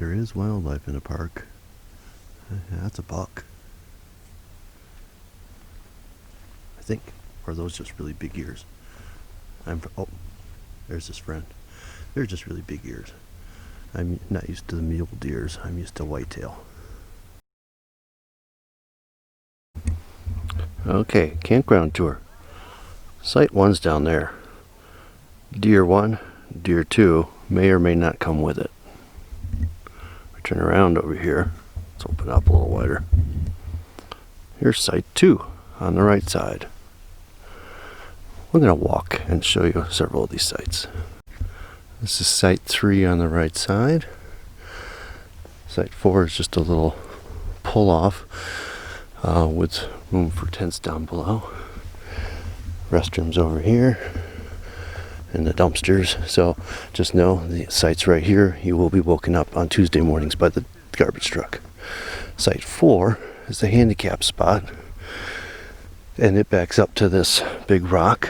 There is wildlife in the park. That's a buck, I think. Or are those just really big ears? Oh, there's his friend. They're just really big ears. I'm not used to the mule deers. I'm used to whitetail. Okay, campground tour. Site 1's down there. Deer 1, deer 2 may or may not come with it. We turn around over here. Let's open up a little wider. Here's site 2 on the right side. We're going to walk and show you several of these sites. This is site 3 on the right side. Site 4 is just a little pull off with room for tents down below. Restrooms over here and the dumpsters. So just know the site's right here. You will be woken up on Tuesday mornings by the garbage truck. Site 4 is the handicap spot, and it backs up to this big rock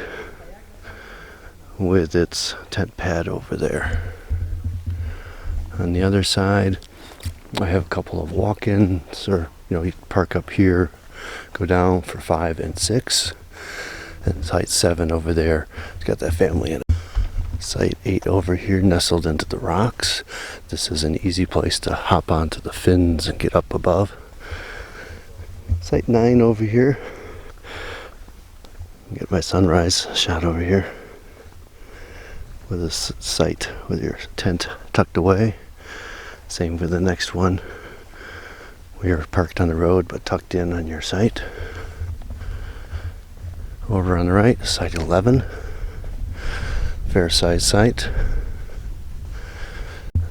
with its tent pad over there. On the other side, I have a couple of walk-ins, or you park up here, go down for 5 and 6, and site 7 over there, it's got that family in it. Site 8 over here, nestled into the rocks. This is an easy place to hop onto the fins and get up above. Site 9 over here. Get my sunrise shot over here with a site with your tent tucked away. Same with the next one. We are parked on the road but tucked in on your site. Over on the right, site 11. Fair size site.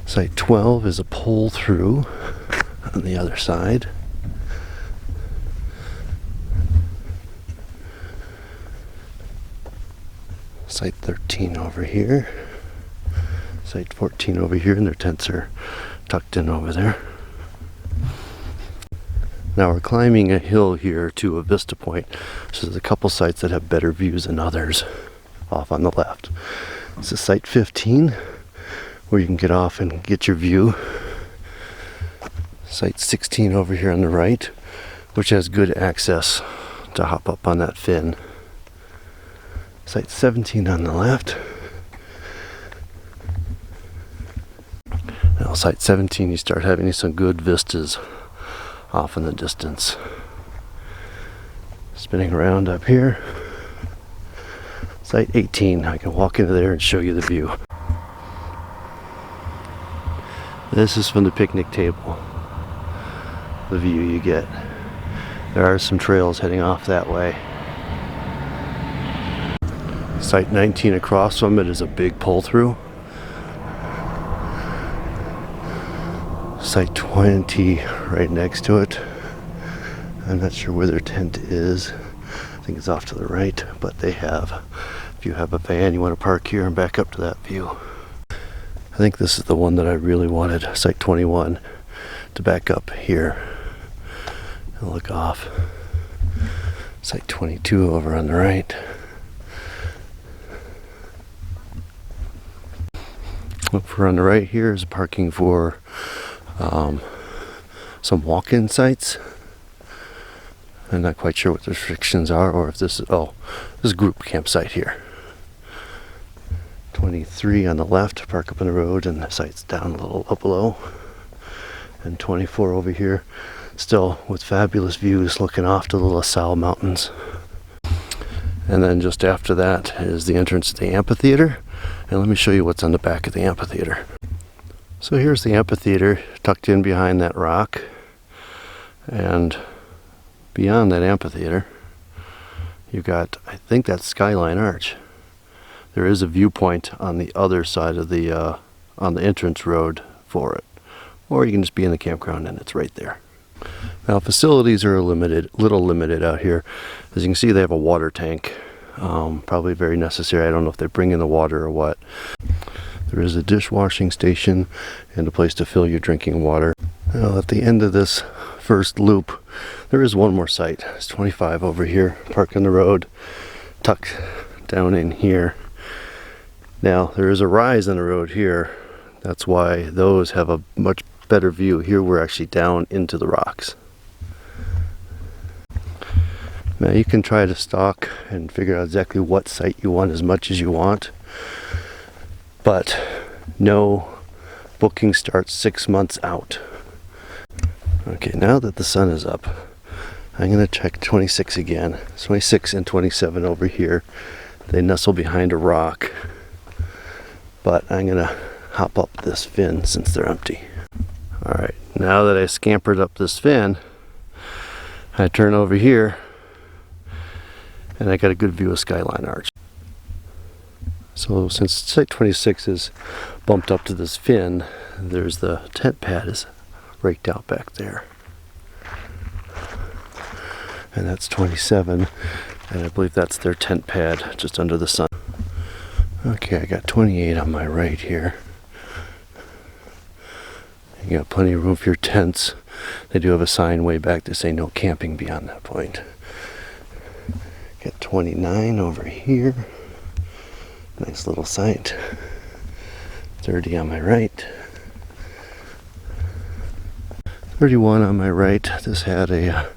Site 12 is a pull through on the other side. Site 13 over here. Site 14 over here, and their tents are tucked in over there. Now we're climbing a hill here to a vista point. So there's a couple sites that have better views than others off on the left. This is site 15, where you can get off and get your view. Site 16 over here on the right, which has good access to hop up on that fin. Site 17 on the left. Now site 17, you start having some good vistas off in the distance. Spinning around up here. Site 18, I can walk into there and show you the view. This is from the picnic table, the view you get. There are some trails heading off that way. Site 19 across from it is a big pull through. Site 20 right next to it. I'm not sure where their tent is. I think it's off to the right, but they have, if you have a van, you want to park here and back up to that view. I think this is the one that I really wanted, site 21, to back up here and look off. Site 22 over on the right. Over on the right here is parking for some walk-in sites. I'm not quite sure what the restrictions are, or if this is, this is a group campsite here. 23 on the left, park up on the road, and the site's down a little up below. And 24 over here, still with fabulous views looking off to the La Salle Mountains. And then just after that is the entrance to the amphitheater. And let me show you what's on the back of the amphitheater. So here's the amphitheater tucked in behind that rock. And beyond that amphitheater, you got, I think that's Skyline Arch. There is a viewpoint on the other side of the, on the entrance road for it. Or you can just be in the campground and it's right there. Now facilities are little limited out here. As you can see, they have a water tank. Probably very necessary. I don't know if they bring in the water or what. There is a dishwashing station and a place to fill your drinking water. Now at the end of this first loop, there is one more site. It's 25 over here, parked on the road, tucked down in here. Now there is a rise on the road here. That's why those have a much better view. Here we're actually down into the rocks. Now you can try to stalk and figure out exactly what site you want as much as you want, but no booking starts 6 months out. Okay, now that the sun is up, I'm going to check 26 again. 26 and 27 over here. They nestle behind a rock, but I'm going to hop up this fin since they're empty. Alright, now that I scampered up this fin, I turn over here and I got a good view of Skyline Arch. So since site 26 is bumped up to this fin, there's the tent pad is raked out back there. And that's 27, and I believe that's their tent pad just under the sun. Okay, I got 28 on my right here. You got plenty of room for your tents. They do have a sign way back to say no camping beyond that point. Got 29 over here. Nice little site. 30 on my right. 31 on my right. This had a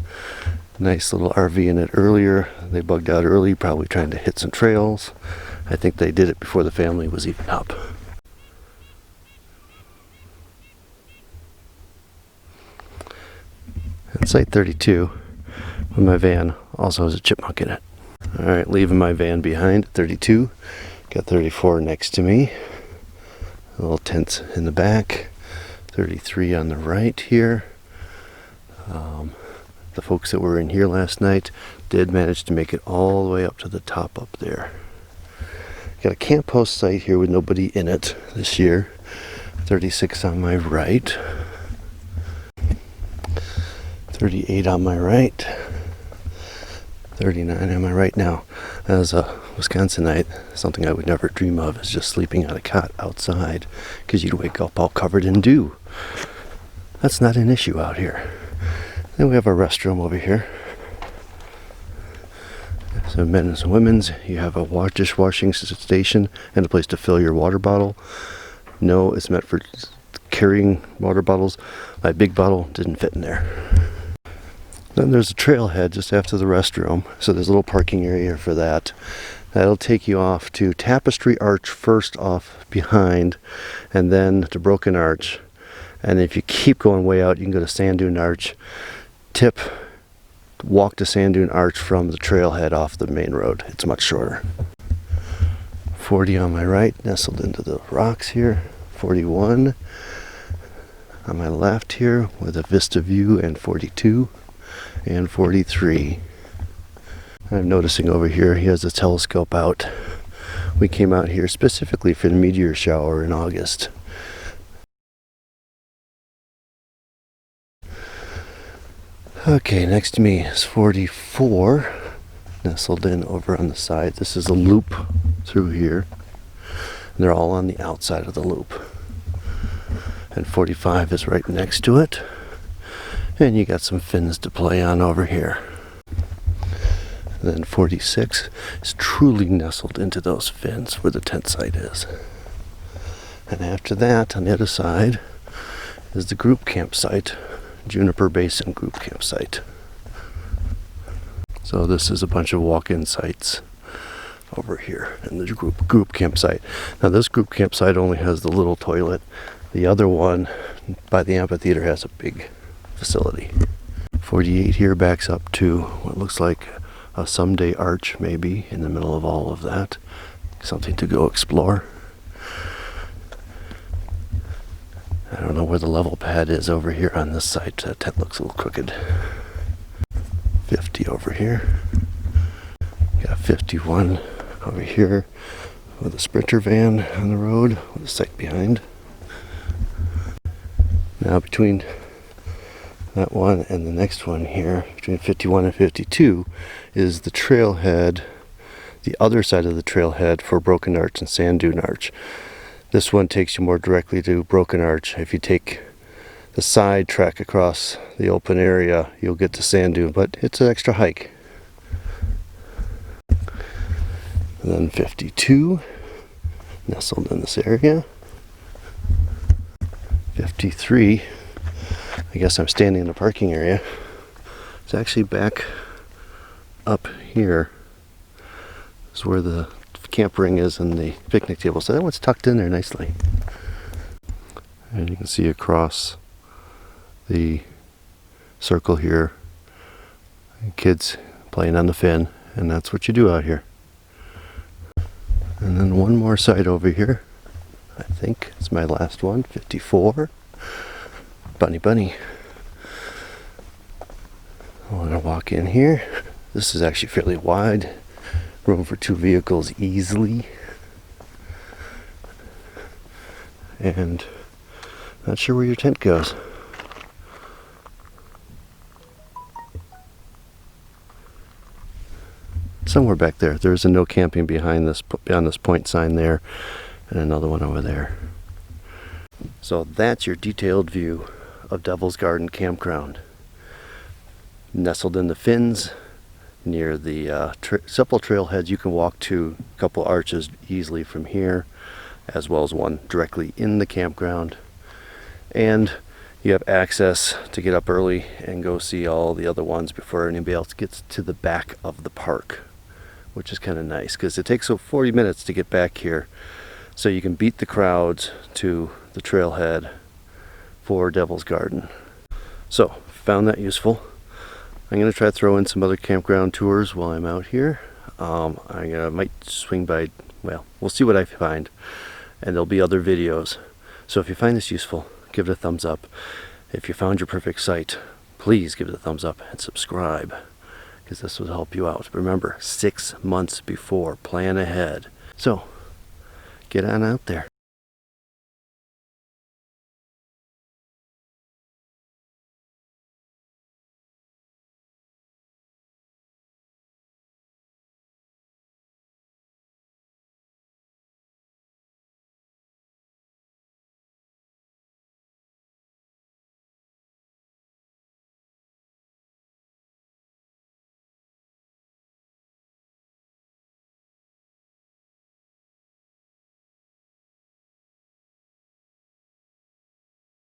nice little RV in it earlier. They bugged out early, probably trying to hit some trails. I think they did it before the family was even up. And site 32, with my van, also has a chipmunk in it. Alright, leaving my van behind, 32. Got 34 next to me. A little tents in the back. 33 on the right here. The folks that were in here last night did manage to make it all the way up to the top up there. Got a camp host site here with nobody in it this year. 36 on my right. 38 on my right. 39 on my right. Now, as a Wisconsinite, something I would never dream of is just sleeping on a cot outside, because you'd wake up all covered in dew. That's not an issue out here. Then we have our restroom over here. So men's and women's, you have a dishwashing station and a place to fill your water bottle. No, it's meant for carrying water bottles. My big bottle didn't fit in there. Then there's a trailhead just after the restroom, so there's a little parking area for that. That'll take you off to Tapestry Arch first off behind, and then to Broken Arch. And if you keep going way out, you can go to Sand Dune Arch, walk to Sand Dune Arch from the trailhead off the main road. It's much shorter. 40 on my right, nestled into the rocks here. 41 on my left here with a vista view, and 42 and 43. I'm noticing over here he has a telescope out. We came out here specifically for the meteor shower in August. Okay, next to me is 44, nestled in over on the side. This is a loop through here. And they're all on the outside of the loop. And 45 is right next to it. And you got some fins to play on over here. And then 46 is truly nestled into those fins where the tent site is. And after that, on the other side, is the group campsite. Juniper Basin group campsite. So this is a bunch of walk-in sites over here in the group campsite. Now this group campsite only has the little toilet. The other one by the amphitheater has a big facility. 48 here backs up to what looks like a someday arch, maybe in the middle of all of that. Something to go explore. I don't know where the level pad is over here on this side. That tent looks a little crooked. 50 over here. Got 51 over here with a Sprinter van on the road with a site behind. Now between that one and the next one here, between 51 and 52, is the trailhead, the other side of the trailhead for Broken Arch and Sand Dune Arch. This one takes you more directly to Broken Arch. If you take the side track across the open area, you'll get to Sand Dune, but it's an extra hike. And then 52, nestled in this area. 53 I guess I'm standing in the parking area. It's actually back up here. Is where the camp ring is and the picnic table. So that one's tucked in there nicely. And you can see across the circle here, kids playing on the fin, and that's what you do out here. And then one more side over here. I think it's my last one, 54. Bunny. I want to walk in here. This is actually fairly wide. Room for 2 vehicles easily. And not sure where your tent goes. Somewhere back there. There's a no camping beyond this point sign there, and another one over there. So that's your detailed view of Devils Garden Campground. Nestled in the fins, near the several trailheads. You can walk to a couple arches easily from here, as well as one directly in the campground. And you have access to get up early and go see all the other ones before anybody else gets to the back of the park, which is kind of nice because it takes 40 minutes to get back here. So you can beat the crowds to the trailhead for Devil's Garden. So, found that useful. I'm going to try to throw in some other campground tours while I'm out here. I might swing by, well, we'll see what I find. And there'll be other videos. So if you find this useful, give it a thumbs up. If you found your perfect site, please give it a thumbs up and subscribe, because this will help you out. Remember, 6 months before, plan ahead. So, get on out there.